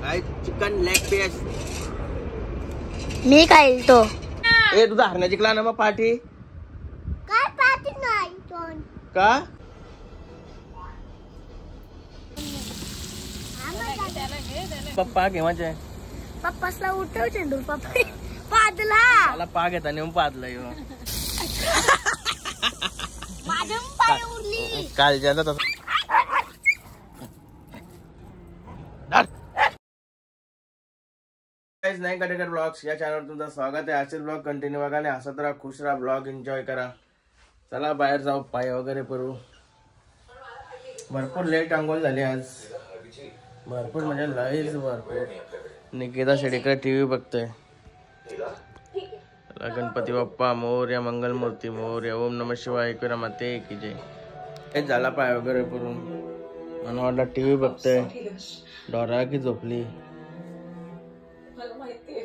काय chicken leg piece मी खाईल तो. ए तुझा हरण्या जिंकला ना मग पार्टी काय पार्टी नाही का पप्पा केव्हाचे पप्पासला उठव चेंडू पप्पा पादला मला पाग येता नेऊन पादला येऊ माझ्या पाय उरली कालच्या तसं नाही कटेकर ब्लॉग्स या चॅनलवर तुमचं स्वागत आहे. असेच ब्लॉग कंटिन्यू बघा आणि हसत राहा, खुश राहा, ब्लॉग एन्जॉय करा. चला बाहेर जाऊ, पाय वगैरे करू. भरपूर लेट अंघोळ झाली आज, भरपूर म्हणजे लईच भरपूर. निकिता शेडेकर टीव्ही बघतोय. गणपती बाप्पा मोरया, मंगलमूर्ती मोरया, ओम नमः शिवाय, एकविरा माते की जय. हेच झाला पाय वगैरे करून. मला वाटलं टीव्ही बघतोय. डोरा की झोपली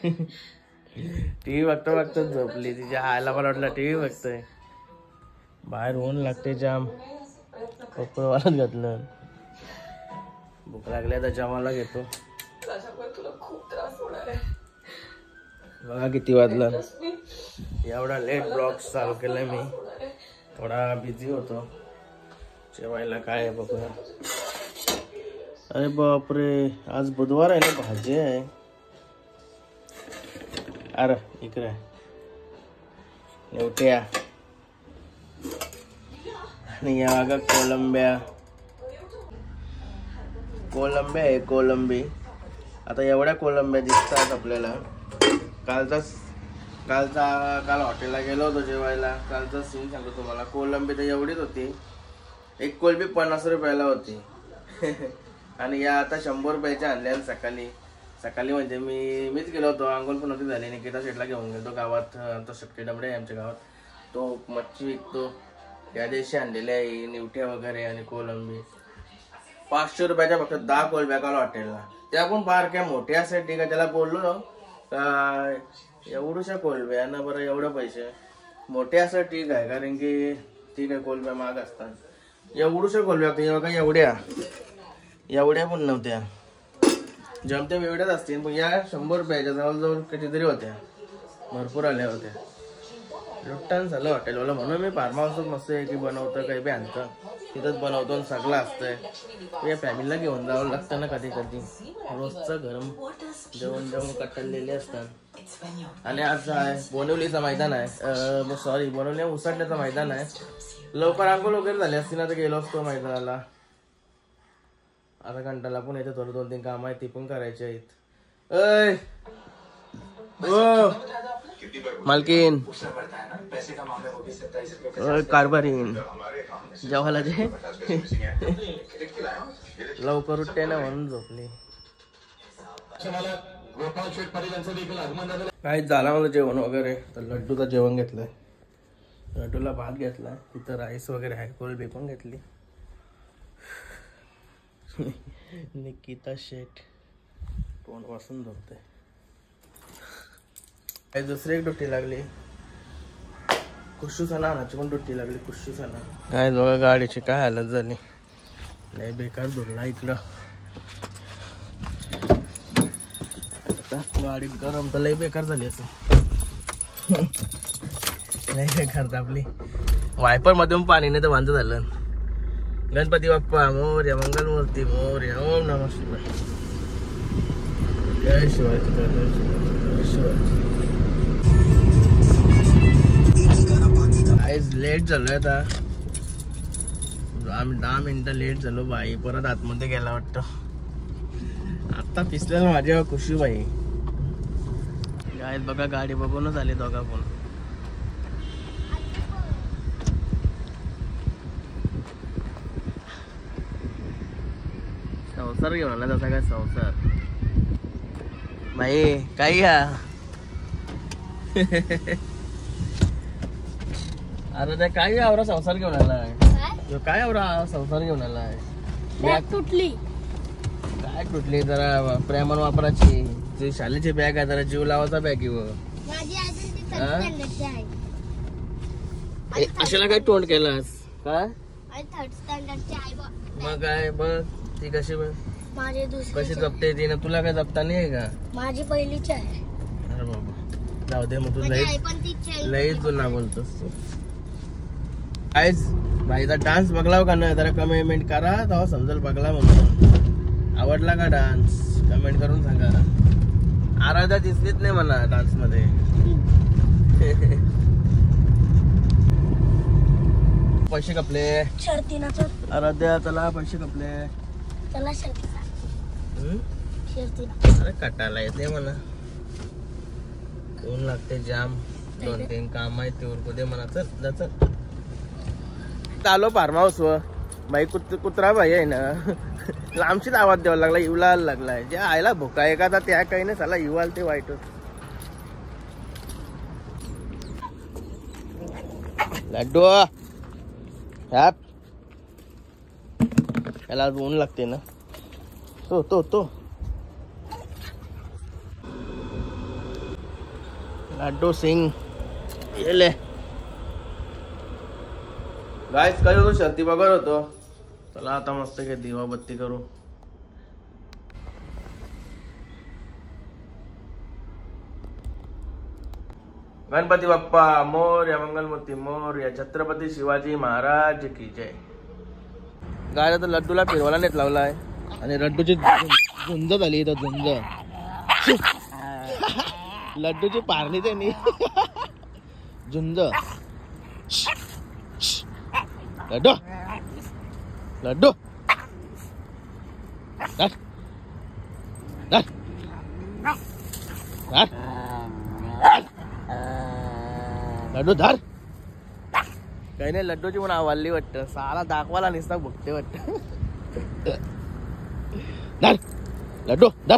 टीव्ही बघता बघता झोपली. तिच्या आईला मला वाटलं टीव्ही बघतोय. बाहेर ऊन लागते जाम. कपडे घातलं. भूक लागली आता जेवायला घेतो. बघा किती वाजलं. एवढा लेट ब्लॉग चालू केलाय मी. थोडा बिझी होतो. जेवायला काय आहे बघूया. अरे बापरे, आज बुधवार आहे ना, भाजी आहे. अरे इकडे नेवट्या आणि या बघा कोलंब्या. कोलंब्या आहे, कोलंबी. आता एवढ्या कोलंब्या दिसतात आपल्याला. काल हॉटेलला गेलो होतो जेवायला. कालचा सीन सांगतो तुम्हाला. कोलंबी तर एवढीच होती. एक कोलंबी 50 रुपयाला होती आणि या आता 100 रुपयाच्या आणल्या. सकाळी म्हणजे मीच गेलो होतो. अंघोळ पण होती झाली. निकिता शेटला घेऊन गेलो गावात. तो शेटके डमडे आहे आमच्या गावात. तो मच्छी विकतो. त्या दिवशी आणलेले आहे निवट्या वगैरे आणि कोलंबी. 500 रुपयाच्या फक्त 10 कोलंब्या काल हॉटेलला. त्या पण बारक्या मोठ्या असतात. ठीक आहे, त्याला बोललो एवढ्याशा कोलंब्या ना बरं एवढं पैसे. मोठे असं ठीक आहे, कारण की ठीक आहे कोलंब्या महाग असतात. एवढ्याशा कोलंब्या होत्या बघा. एवढ्या पण नव्हत्या. जमत्या एवढ्याच असतील पण या 100 रुपयाच्या जवळजवळ कितीतरी होत्या. भरपूर आल्या होत्या. लुट्टान झालं हॉटेलवाला. म्हणून मी फार्म हाऊसच मस्त आहे की बनवतं काही बी आणतं तिथंच बनवतो आणि सगळं असतंय. या फॅमिलीला घेऊन जावं लागतं ना कधी कधी. रोजचं गरम जेवण कटलेले असतात. आणि आज आहे बोनिवलीचं मैदान आहे. सॉरी बोनिवली उसटण्याचं मैदान आहे. लवकर अंघोळ वगैरे झाली असती ना तर गेलो असतो मैदानाला. आता घंटाला पण येते. थोडं 2-3 काम आहेत ती पण करायची आहेत. अय ओ मालकीन कारभारीन जेवायला जे लवकर उठते ना म्हणून झोपली. काय झाला मला जेवण वगैरे. तर लड्डूचं जेवण घेतलंय. लड्डूला भात घेतलाय. तिथं राईस वगैरे आहे. कोलंबी पण घेतली. निकिता शेट तोंड वासून झोपते. काय दुसरी एक डुट्टी लागली. कुशू सणा आणायची पण डुट्टी लागली. कुशू सणा काय बघा गाडीची काय हालत झाली. लय बेकार धुरला इकडं. गाडी गरम तर लय बेकार झाली असं. लय बेकार आपली. वायपर मधून पाणी नाही तर वांद झालं. गणपती बाप्पा मोरया, मंगलमूर्ती मोरया, ओम नमः शिवाय, जय शिवाय, जय शिवाय. आज लेट झालोय. आता आम्ही 10 मिनिटं लेट झालो. बाई परत आतमध्ये गेला वाटतं. आता पिसलेला माझ्या खुशी बाई. काय बघा गाडी बघूनच आले दोघा पण. संसार घेऊन आला तसा काय संसार बाई काय घ्या. अरे त्या काय आवरा संसार घेऊन आलाय. काय आवरा संसार घेऊन आलाय. बॅग तुटली. काय तुटली. जरा प्रेमान वापरायची. जे शाळेची बॅग आहे जरा जीव लावायचा बॅग घेऊ. अशाला काय तोंड केलास काय. मग काय बघ ती कशी माझी कशी दुसरी जपते ती ना, तुला काय जपता नाही आहे का? माझी पहिलीची आहे. अरे बाबा जाऊ दे मग, तू माझी आई लईच पण तीच आहे. लईच जुना बोलतोस तू. काहीच भाईचा डान्स बघलाव का नाही, जरा कमेंट करा तेव्हा समजेल बघला म्हणून. आवडला का डान्स कमेंट करून सांगा. आराध्या दिसलीच नाही म्हणा डान्स मध्ये. पैसे कपले शर्तीना आराध्या, चला पैसे कपले. चला शर्तीना हम्म? शर्तीना. अरे कटाला येते म्हणा, ऊन लागते जाम, 2-3 काम आहे ते उरकू दे म्हणा. चल जा चल. चालो फार्म हाऊस वर बाई. कुत्रा बाई आहे ना, लांबशीच आवाज द्यावा लागला, इवला लागलाय. जे आयला भुका एखादा त्या काही नाही, चला इवाल ते वाईट. लड्डू याला ऊन लागते ना. तो लड्डू सिंग येले. गाइस काय होतो, शर्ती बघत होतो. चला आता मस्त काय दिवा बत्ती करू. गणपती बाप्पा मोरया, मंगलमूर्ती मोरया, छत्रपती शिवाजी महाराज की जय. गायला तर लड्डूला फिरवायला नेत लावलाय आणि लड्डूची झुंज झाली तर झुंज. लड्डूची पारली त्यांनी झुंज. लड्डू लड्डू धर धर धर लड्डू धर. काही नाही, लड्डूची पण आवडली वाटतं. साला दाखवायला निसता बघते वाटतं. धर लड्डू धर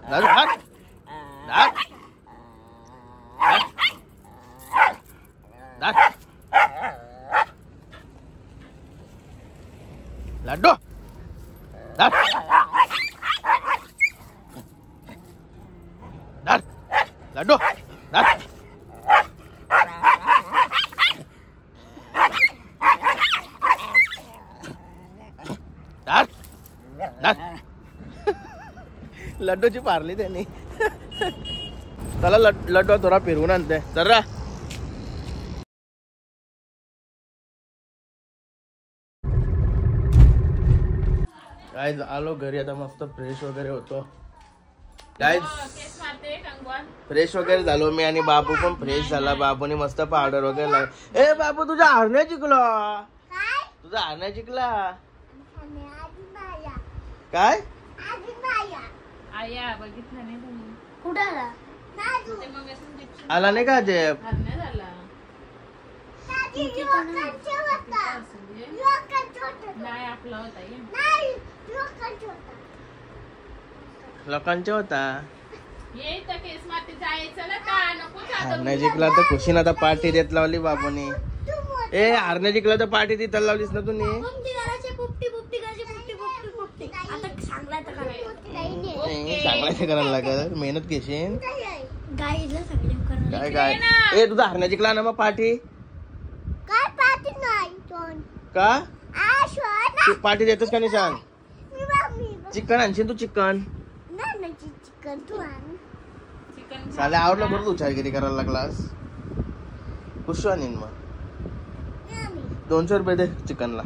धर धर धर धर लड्डू धर धर लड्डू धर. लड्डूची पारली त्यांनी. चला लड्डू थोडा फिरवून आणते जरा. काय आलो घरी आता, मस्त फ्रेश वगैरे होतो. काय फ्रेश वगैरे झालो मी आणि बाबू पण फ्रेश झाला. बाबूने मस्त पावडर वगैरे लावला. ए बाबू तुझा हरण्या जिंकला, तुझा हरण्या जिंकला काय? बघितलं नाही तुम्ही कुठं आला नाही का ते? लोकांच्या होता हरण्या जिंकला तर खुशीन आता पार्टी देत लावली बाबूने. ए हरण्या जिंकला तर पार्टी देत लावलीस ना तुम्ही. चांगला करायला लागल, मेहनत घेशील काय काय. ए तुझा हरण्या जिंकला ना मग पार्टी का? तू पार्टी देतोस का नाही सांग. चिकन आणशील तू चिकन. साले आवडलं बरं, तू चारगिरी करायला लागलास. खुश आणीन मग. 200 रुपये दे चिकनला.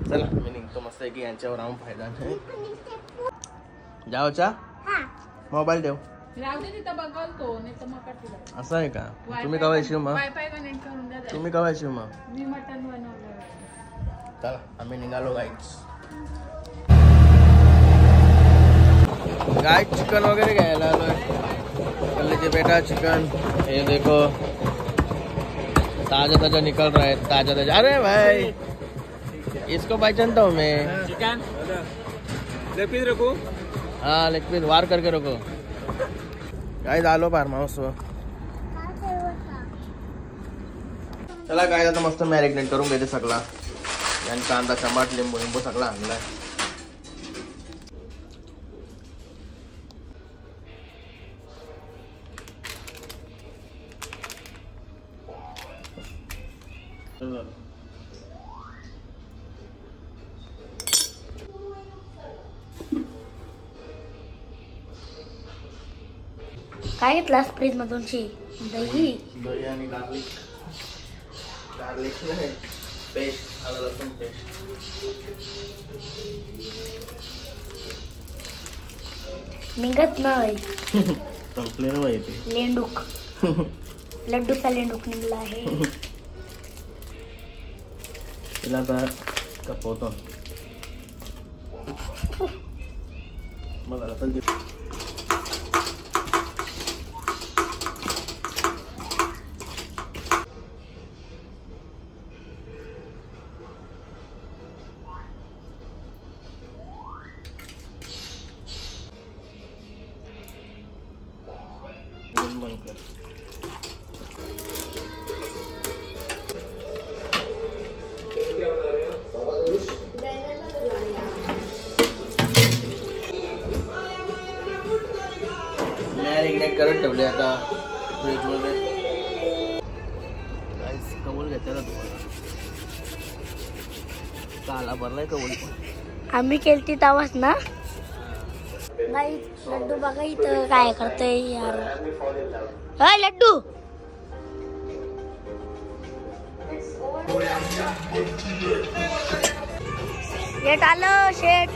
चला मी निघतो मस्त आहे की यांच्यावर राहून फायदा नाही. जाओचा मोबाईल ठेव. असं आहे का? तुम्ही कवा येशील मग? तुम्ही कवा येशील मग? चला आम्ही निघालो गाईच. गाय चिकन वगैरे घ्यायला आलोय. कल्लीचे बेटा चिकन ये देखो, ताजा ताजा निकल रहा है, ताजा ताजा. अरे भाई इसको पहचानता हूँ मैं. चिकन लेग पीस रखो. हाँ लेग पीस वार करके रखो. काय झालो फार्म हाऊस. चला काय आता मस्त मॅरिनेट करून घेते सगळा. आणि कांदा टमाट लिंबू लिंबू सगळा आणलाय. काय घेतलास फ्रीज मधून? दही दही आणि गार्लिक नाही पेस्ट, आलं लसूण पेस्ट. निघत नाही. संपले ना माहिती. लेंडूक लड्डूचा लेंडूक निघला आहे. तिला आता कपवतो. मग आता बंद कर. मॅरिनेट करत ठेवले आता फ्रीजमध्ये. कवल घेतला तुम्हाला काला भरलाय कवल. आम्ही केलती तवाच ना. नाही लड्डू बघा इथं काय करतोय यार. हाय लड्डू. शेट आलं शेट.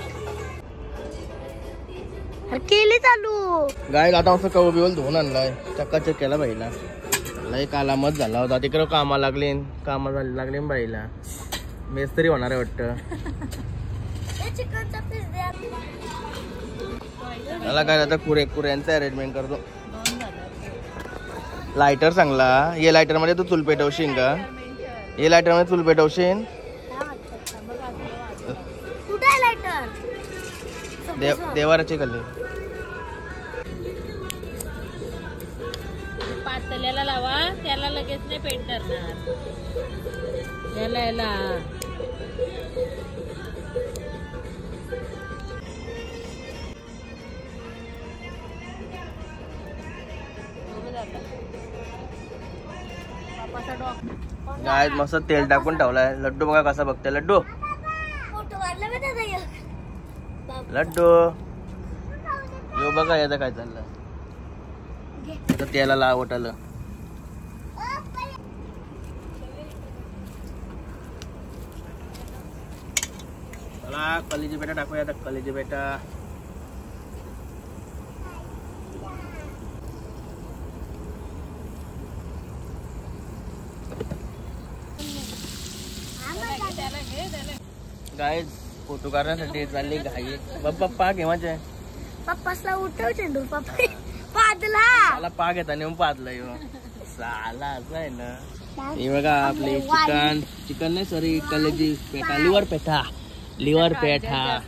अरे केली चालू. गाय आता असं कवल बिवल धुवून आणलाय. चक्काचक केला बाईला. लय कालामत झाला होता तिकडं. कामाला लागले बाईला. मेस्त्री होणार आहे वाटतं. चिकनचा पीस द्या. मला काय आता कुऱ्यांचं अरेंजमेंट करतो. लायटर चांगला. ये लायटर मध्ये तू चूल पेटवशील का? ये लायटर मध्ये चूल पेटवशील. कुठे आहे लायटर? देवाराची कल्ली. पातल्याला लावा, त्याला लगेच नाही पेंट करणार. याला गाय मस्त तेल टाकून ठेवलाय. लड्डू बघा कसा बघते. लड्डू लड्डू यो बघा याचं काय चाललं. तेला लावट आलं. चला कलेजी बेटा टाकूया आता. कलेजी बेटा काय फोटो काढण्यासाठी चालली घाई. पप्पा केव्हाचे? पप्पासला उठव चेंडू. पप्पा पादला. मला पाक येता नेऊन पादला यो साला असं आहे ना. हे बघा आपले चिकन नाही सॉरी कलेजी पेठा. लिव्हर पेठा. लपेटा.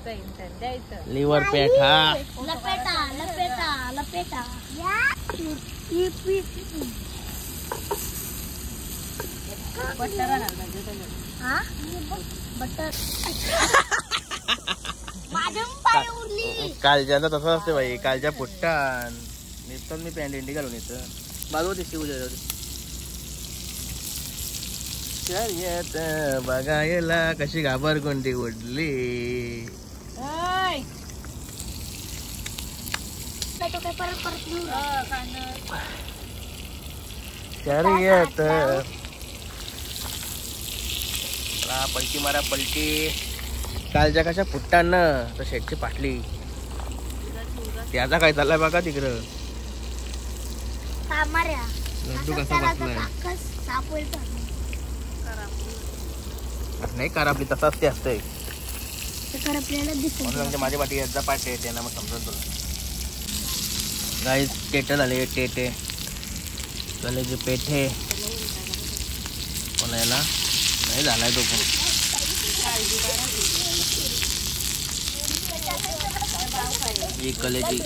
बटर. कालच्याला तसं असते बाई. कालच्या पुट्टान निघतात. मी पॅन्ट इंडी घालून येतं. बाजू दिसते उद्या येत बघायला कशी घाबर कोणती उडली. येत पलटी मारा पलटी. कालच्या कशा फुट्टान ना तर शेटची पाटली. त्याचा काय चाललाय बघा तिकडं. लड्डू कसा बसलाय. नाही कार आपली तसाच ते असते. म्हणून माझ्या पाठी याचा पाठ आहे त्यांना मग समजून तुला. गाईस टेटे झाले. टेटे कलेजे पेठे कोणाला नाही झालाय तो पण. ही कलेजी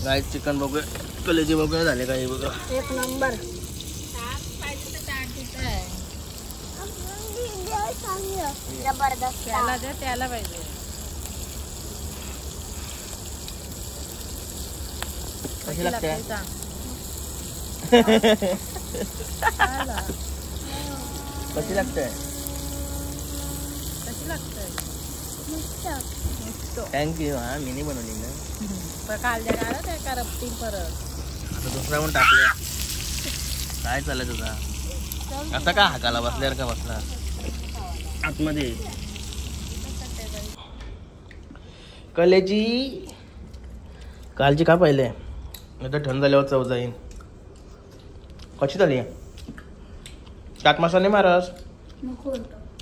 गाईस चिकन बघूया. कलेजी बघूया झाले काही बघा. एक नंबर. जबरदस्त. त्याला पाहिजे. कशी लागते? कशी लागते? कशी लागतंय? थँक्यू. हा मिनी बनवली ना. कालच्या काढा त्या करपतील परत. आता दुसरा पण टाकले. काय चाललंय तुझा? आता का हाकाला बसल्यावर का बसला आतमध्ये? कलेजी कालची का पाहिले? नाही तर थंड झाल्यावर चव जाईन. कशी झाली? चाट मसाले मारस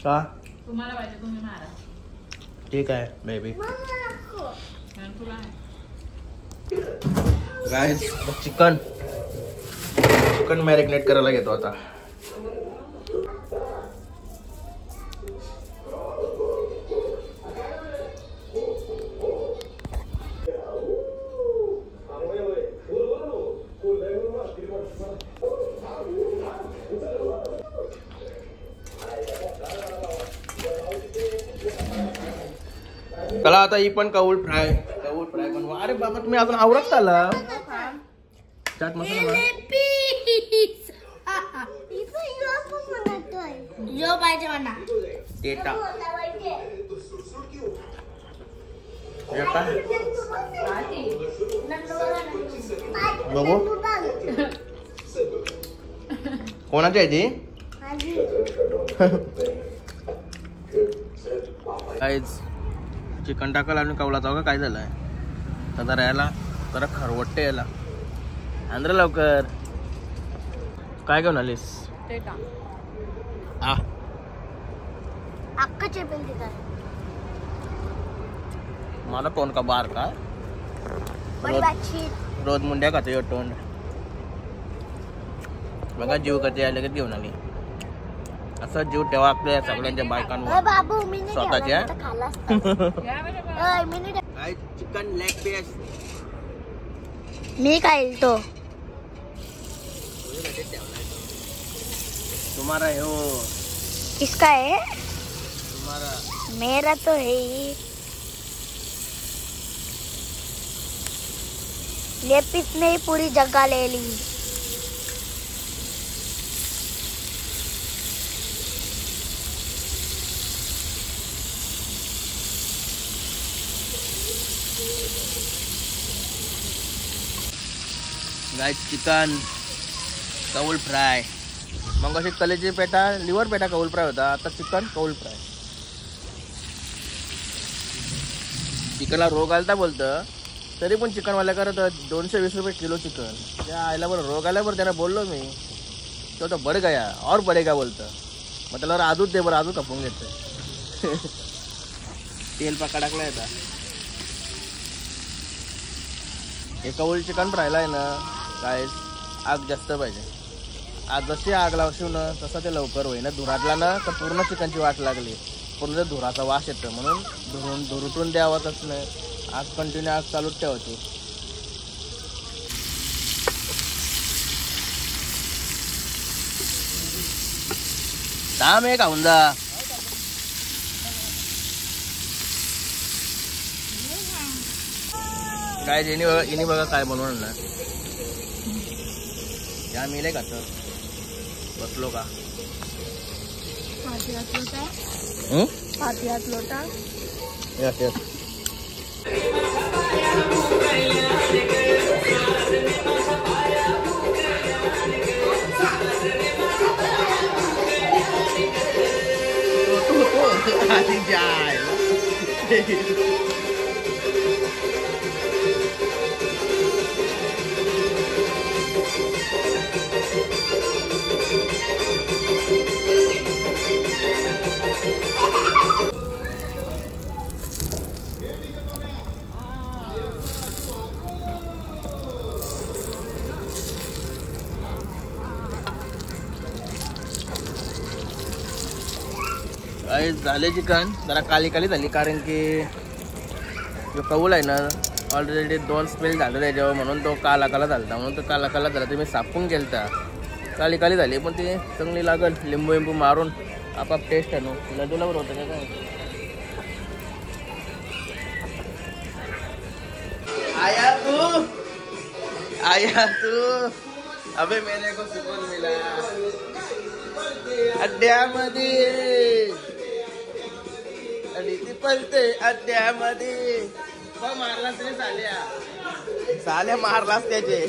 का? तुम्हाला पाहिजे तुम्ही मारा. ठीक आहे बेबी. आणि तुला गाईस चिकन मॅरिनेट करायला घेतो आता. चला आता ही पण कौल फ्राय बनवा. अरे बाबा तुम्ही अजून आवरत आला. चाट मसाला यो पाहिजे मला. डेटा बघू कोणाची आहे ती? काहीच चिकन टाकायला आणि कवला जाऊ का काय झालंय? तर राहायला जरा खरवटते याला. आंध्र लवकर. काय घेऊन आलीस? अक्का चेपेल तिथं. मला तोंड का बार का? रोज मुंड्या खाते तोंड. बघा जीव कधी आले का घेऊन आली. असं जीव ठेवा आपल्या सगळ्यांच्या बायकांवर स्वतःच्या. चिकन लेग पीस मी खाईल तो. तुम्हारा है वो. किसका है? तुम्हारा. मेरा तो है ही. लेपित ने पूरी जगह ले ली. गाइस चिकन कौल फ्राय. मग अशी कलेची पेटा लिव्हर पेटा कौल फ्राय होता. आता चिकन कौल फ्राय. चिकनला रोग आलता बोलतं. तरी पण चिकनवाल्या करत 220 रुपये किलो चिकन. त्या आयला बरं रोग आल्यावर त्याला बोललो मी तो बरं गया और बरेगा बोलतं. मग त्याला आजूच दे बरं आजू कापून घेतं. तेल पकडकला येतात. हे कौल चिकन फ्रायला आहे ना काय आग जास्त पाहिजे. आज जशी आग लावशील ना तसं ते लवकर होईना. धुरातला ना तर पूर्ण चिकनची वाट लागली. पूर्ण धुराचा वास येतो म्हणून धुरुटून द्यावतच नाही. आज कंटिन्यू आग चालूच ठेवायची. थांब एक खाऊन जा. काय इनी बघा काय बनवून ना. या मिले का तर बसलो का? हात लोटा. Yes yes. आधी जाय. झाले चिकन जरा काली काली झाली कारण की जो कौल आहे ना ऑलरेडी 2 स्पेल झालं त्याच्यावर म्हणून तो काला झाला. म्हणून तो काला झाला. ते मी सापून गेलता. काली काली झाली पण ती चांगली लागल. लिंबू मारून आपाप टेस्ट आहे ना. लड्डूला बरोबर होतं काय? आया तू अबे मेरे को सुकून मिला अड्ड्यामध्ये आणि ती पलते अड्ड्यामध्ये मारलास रे साल्या मारलास त्याचे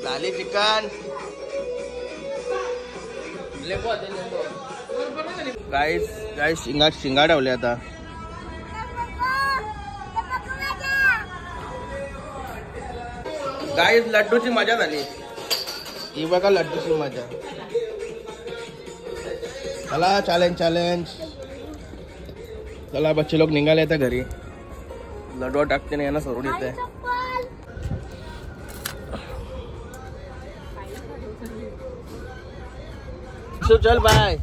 साले चिकन गाईस शिंगा ठेवले आता गाईस लड्डूची मजा झाली ही बघा लड्डूची मजा चला चॅलेंज चला बच्चे लोग निघाले आता घरी लड्डू टाकते नाही यांना सोडून येते चल बाय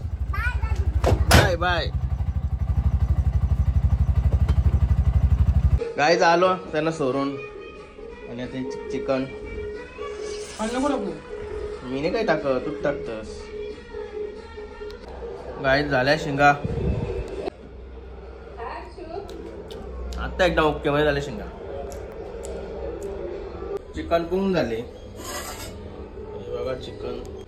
बाय बाय गाईज आलो त्यांना सोडून आणि आता चिकन मी नाही काय टाकत तूच टाकतस गाईज झाल्या शिंगा आता एकदा ओके मध्ये झाले शिंगा चिकन कुंग झाले बघा चिकन